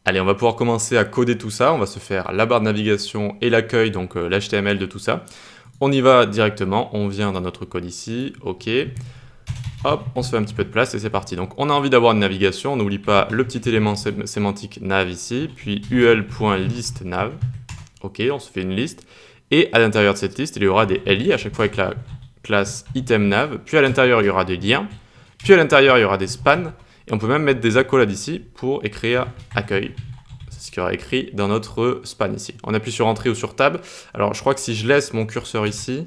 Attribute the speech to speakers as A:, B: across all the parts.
A: Allez, on va pouvoir commencer à coder tout ça. On va se faire la barre de navigation et l'accueil, donc l'HTML de tout ça. On y va directement, on vient dans notre code ici, ok. Hop, on se fait un petit peu de place et c'est parti. Donc on a envie d'avoir une navigation, on n'oublie pas le petit élément sémantique nav ici, puis ul.listNav. Ok, on se fait une liste. Et à l'intérieur de cette liste, il y aura des li à chaque fois avec la classe itemNav. Puis à l'intérieur, il y aura des liens. Puis à l'intérieur, il y aura des spans. Et on peut même mettre des accolades ici pour écrire accueil. C'est ce qu'il y aura écrit dans notre span ici. On appuie sur entrée ou sur tab. Alors je crois que si je laisse mon curseur ici,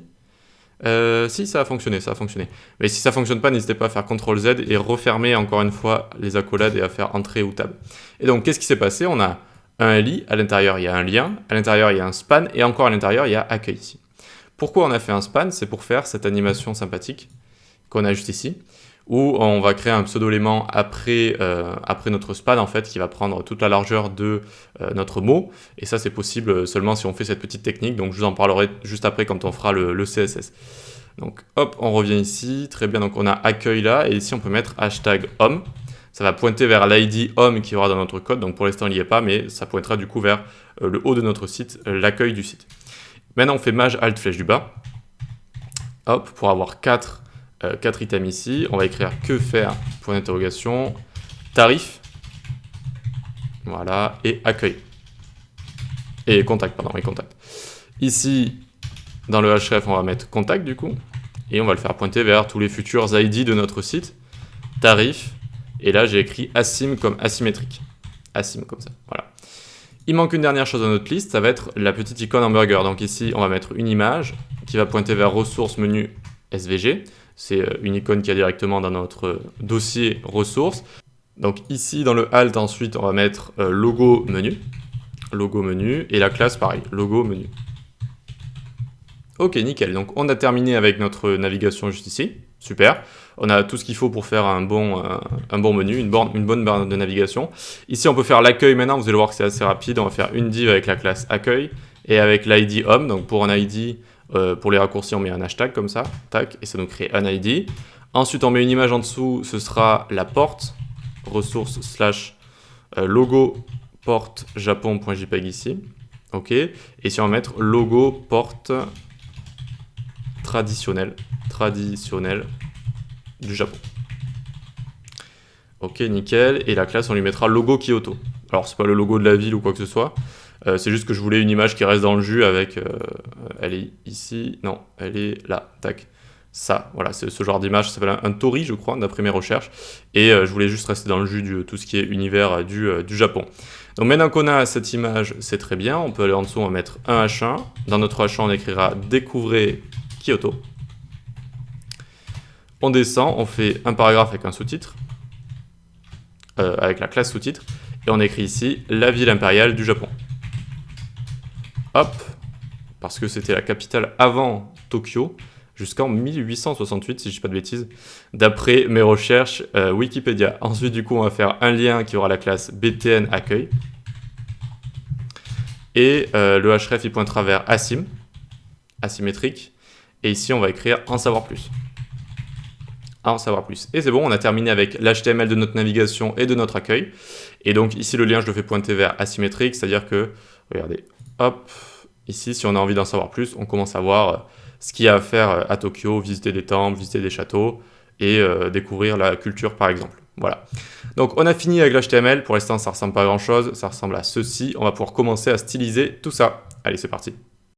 A: si ça a fonctionné, ça a fonctionné. Mais si ça ne fonctionne pas, n'hésitez pas à faire CTRL Z et refermer encore une fois les accolades et à faire entrée ou tab. Et donc qu'est-ce qui s'est passé? On a un li, à l'intérieur il y a un lien, à l'intérieur il y a un span et encore à l'intérieur il y a accueil ici. Pourquoi on a fait un span? C'est pour faire cette animation sympathique qu'on a juste ici, où on va créer un pseudo-élément après notre span en fait, qui va prendre toute la largeur de notre mot, et ça c'est possible seulement si on fait cette petite technique, donc je vous en parlerai juste après quand on fera le CSS. Donc hop, on revient ici, très bien, donc on a accueil là, et ici on peut mettre hashtag home, ça va pointer vers l'ID home qui aura dans notre code, donc pour l'instant il n'y est pas, mais ça pointera du coup vers le haut de notre site, l'accueil du site. Maintenant on fait maj alt flèche du bas, hop, pour avoir 4 items ici, on va écrire que faire, point d'interrogation, tarif, voilà, et accueil. Et contact, pardon, et contact. Ici, dans le href, on va mettre contact du coup, et on va le faire pointer vers tous les futurs ID de notre site, tarif, et là j'ai écrit asim comme asymétrique. Asim comme ça, voilà. Il manque une dernière chose dans notre liste, ça va être la petite icône hamburger. Donc ici, on va mettre une image qui va pointer vers ressources menu SVG. C'est une icône qui est directement dans notre dossier ressources. Donc ici, dans le alt, ensuite, on va mettre logo menu. Logo menu. Et la classe, pareil, logo menu. Ok, nickel. Donc on a terminé avec notre navigation juste ici. Super. On a tout ce qu'il faut pour faire un bon menu, une bonne barre de navigation. Ici, on peut faire l'accueil maintenant. Vous allez voir que c'est assez rapide. On va faire une div avec la classe accueil et avec l'ID home. Donc pour un ID, pour les raccourcis, on met un hashtag comme ça. Tac, et ça nous crée un ID. Ensuite, on met une image en dessous. Ce sera la porte ressources / logo porte japon.jpg ici. Ok. Et si on va mettre logo porte traditionnel du Japon. Ok, nickel. Et la classe, on lui mettra logo Kyoto. Alors, c'est pas le logo de la ville ou quoi que ce soit. C'est juste que je voulais une image qui reste dans le jus avec... elle est ici. Non, elle est là. Tac. Ça, voilà, c'est ce genre d'image. Ça s'appelle un tori, je crois, d'après mes recherches. Et je voulais juste rester dans le jus de tout ce qui est univers du Japon. Donc maintenant qu'on a cette image, c'est très bien. On peut aller en dessous, on va mettre un H1. Dans notre H1, on écrira « Découvrez Kyoto ». On descend, on fait un paragraphe avec un sous-titre, avec la classe sous-titre, et on écrit ici « La ville impériale du Japon ». Hop, parce que c'était la capitale avant Tokyo, jusqu'en 1868, si je ne dis pas de bêtises, d'après mes recherches Wikipédia. Ensuite, du coup, on va faire un lien qui aura la classe btn accueil, et le href, il pointera vers asim, asymétrique, et ici, on va écrire « En savoir plus ». À en savoir plus. Et c'est bon, on a terminé avec l'HTML de notre navigation et de notre accueil. Et donc ici, le lien, je le fais pointer vers asymétrique, c'est-à-dire que, regardez, hop, ici, si on a envie d'en savoir plus, on commence à voir ce qu'il y a à faire à Tokyo, visiter des temples, visiter des châteaux et découvrir la culture, par exemple. Voilà. Donc on a fini avec l'HTML. Pour l'instant, ça ressemble pas à grand-chose. Ça ressemble à ceci. On va pouvoir commencer à styliser tout ça. Allez, c'est parti.